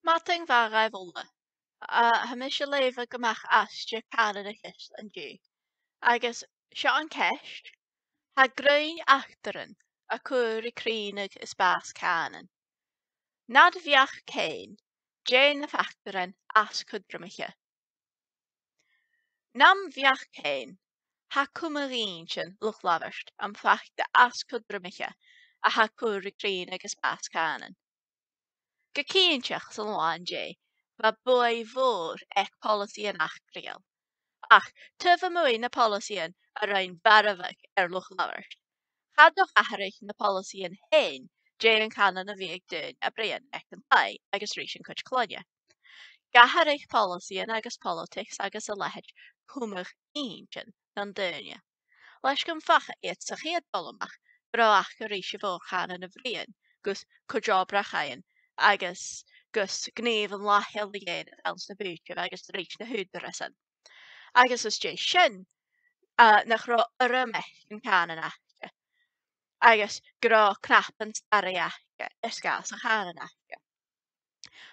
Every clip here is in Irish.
Martin Vargai Volle, Hamisha Leva Gamach Astia Canada Kish and Jew. Agus Sean Kesh, ha Green Achterin, a Curry Kreenig is Bas Canon. Nad Viach Kane, Jane the Factorin, As Kudrumiche. Nam Viach Kane, ha Kumarinshin, look lavished, and fact the As Kudrumiche, a ha Curry Kreenig is Bas Canon. Gekeenchach Salwan J. Va boy voor ek policy yn achriel. Ach, tyfa mwy na policy yn rhain barafag loch lawer. Chadwch ahrich na policy yn hyn, Jay yn canon y fieg dyn a brian ek yn tai agos rys yn cwch clonia. Gaharich policy yn agos politics agos y lehet cwmwch injan na'n dynia. Leis gymfach eet sa'ch eed bolymach, bro ach gyrys i fo canon y frian, gwrs cwjobrach ayn, agos gus gneef yn lahel i gyn els na bwtio agos reich na hwydresan. Agos ys jay syn na chro yrymech yn can yn achga. Agos gro knap yn stari achga ysgas o chan yn achga.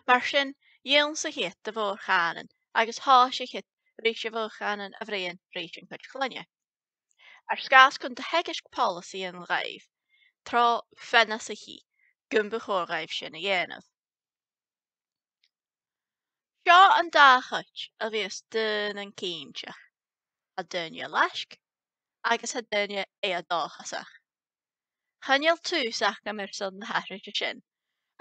Mar syn yw'n sy'n hit y fôr chanen agos hos i hit reich i fôr chanen a frein reich yn cwch chlynia. Ar sgas gwnt y hegish policy yn raif tro ffennas y hi gymbuch o raif sy'n y genaf. Sio yn da hwch a fi ystyn yn cyntiach, a dynia lasg, agos a dynia ei adoch asach. Chynil tŵsach am yrson na harrich y sin,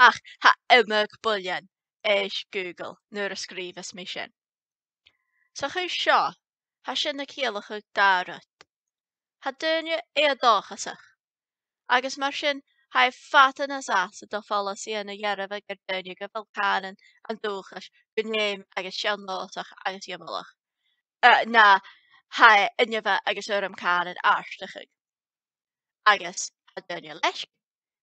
ach ha ymyg bwlian eich Google nyr ysgrifas mi sin. So chwy sio, ha sin y cielwch ag darwyd. Ha dynia ei adoch asach, agos mar sin ha fatan as as y doffolasi yn y iaraf ag dynia gyfel canen an dwchas gynnym agos sian losach agos ymolach. Na ha ynyfa agos yrym canen arstachig. Agos ha dynia lesk,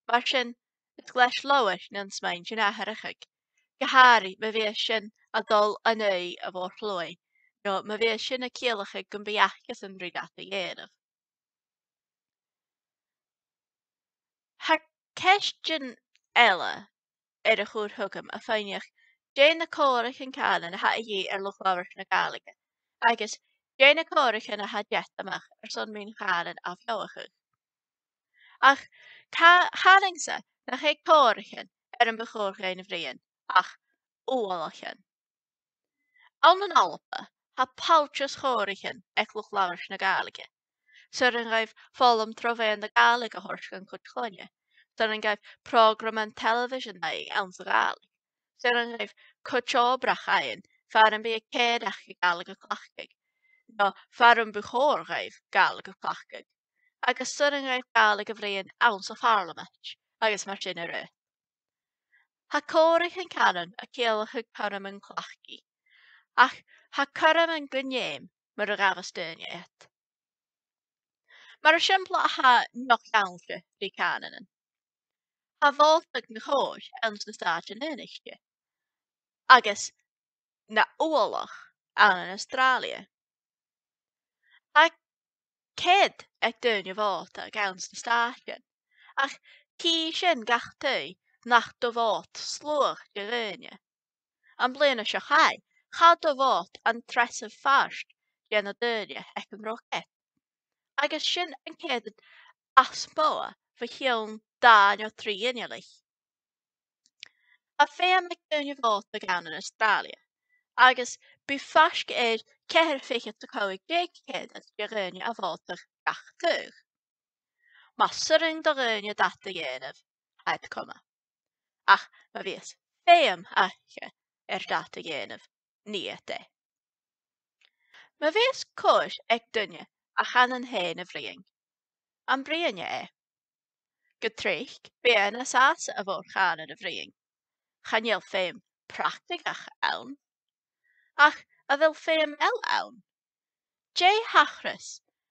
mar sin ys gles lowys na'n smain sy'n aharachig. Gahari my fi sy'n adol yn ei a fôr llwy, no my fi sy'n y cielachig gymbiachus yn rhywbeth i eraf. Ha cestiwn ela y chwr hwgym a ffeiniach Jane y corach yn cael ha i lwch lawr na galig. Agos Jane y corach yn a ha jet amach son mi'n cael a fiawach. Ach, chaningsa na chi corach yn yn bychwr ein y frian. Ach, oolach yn. Awn yn alpa ha pouches corach yn lwch lawr na galig. Sy'r yn gaif ffolwm trofe'n na galig a hors gan cwt chlonia. Sy'r yn gaif program yn television na i awn sa galig. Sy'r yn gaif cwtiobrach ayn, far yn by cedach i galig o clachgig. No, far yn bychor gaif galig o clachgig. Agos sy'r yn gaif galig o frian awn sa parliament, agos mar sy'n yr yth. Ha corych yn canon a cielach ag param yn clachgi. Ach, ha caram yn gynniem, myr ag afastyrniaeth. Mae'r esiempla ha nog iawn dy canon yn. Ha fod ag na chos ans na stad yn ynysgu. Agos na oolach an yn Australia. Ha ced ag dyn i fod ag ans na stad yn. Ach ci sy'n gach ty nach do fod slwch dy gynnu. Am blyn o sio chai, cha do fod an tres y ffarst gen o dyn ag yn rocket. Agos sy'n yn ced asboa fy hiwn dan o 3 yn ilich. A fe am ag dyn i fod ag an yn Australia. Agos bu ffasg ceir ffeich at y cywig deg ced at gyrgyni a fod ag gach tyg. Ma syring do gyrgyni dat y genaf, haid coma. Ach, ma fies fe am ache dat y genaf, ni ete. Ma fies cwrs ag dynnu a chan yn hen y friing. Am brian e. Gytreich, be yn asas a fod chan yn y friing. Chan yel ffeim practig ach awn. Ach, a fel ffeim el awn. Jay hachrys,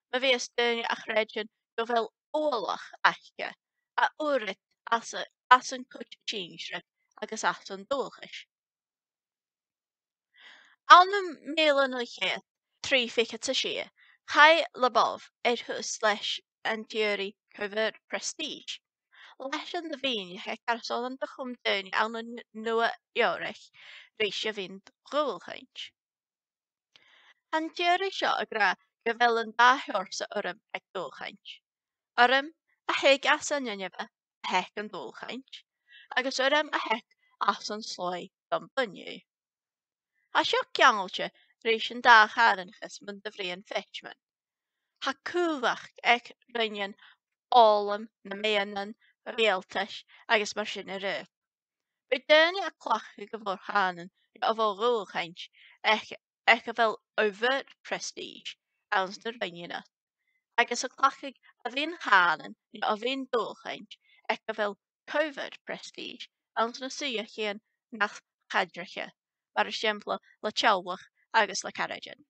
ma fi ystyrni ach regyn go fel olach achga, a wryd as yn cwt chingsryd agos as yn dwlchys. Awn y mil yn o'i chedd, 3 ffeich at y si, chai labof hws leis yn teori cyfer prestige. leis an na bhíine ag carson an do chum déine an na nua eorach rééis a bhín dhúilchaint. An déir seo a gra go bhfuil an dátheorsa orm ag dúilchaint. Orm a héig as an nniuibh a heic an dúilchaint, agus orm a heic as an slóid don bunniu. A seo ceangailse rééis an dácharanachas mun de bhríon feitmin. Tá cúbhach ag rinnean ólam na méanaan réaltais agus mar sin a ré. Be déine a chlacha go bhór chanan a bhfuil dhúilchaint ag go bhfuil overt prestige ans na rinneanna. Agus a chlacha a bhíon chanan a bhíon dúilchaint ag go bhfuil covert prestige ans na suíochéan nach chaidracha, mar siampla le tealmhach agus le caraigean.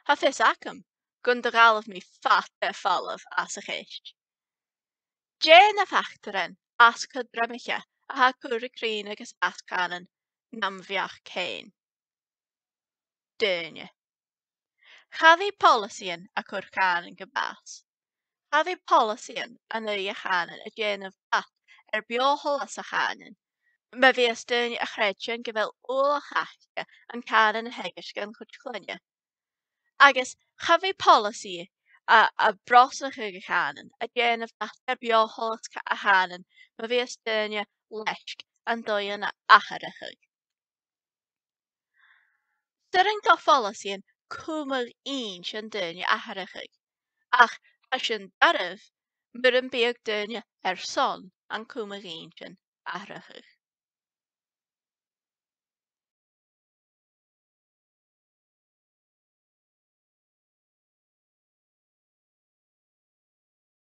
Tá fis acham gon de galamh mí fat fallmh as a chéist. Dé na feachtaran as chudramiche a ha cuairicrín agus as canan nam bheach céin. Déine. Chadhí polisian a chur canan go bás. Chadhí polisian a nu a chanan a déanamh bat beohol as a chanan. Ma bhíos déine a chréidsean go bhfuil óla chaiste an canan a heigeis gan chud clunne. Agus chadhí polisi a brosach go chanan a déanamh bat beohol a chanan ma bhíos déine leisc an dóan a acharachuig. Dyring do polisian cúmar un sin déine acharachuig, ach a sin darmh mur an beag déine son an cúmar un sin acharachuig.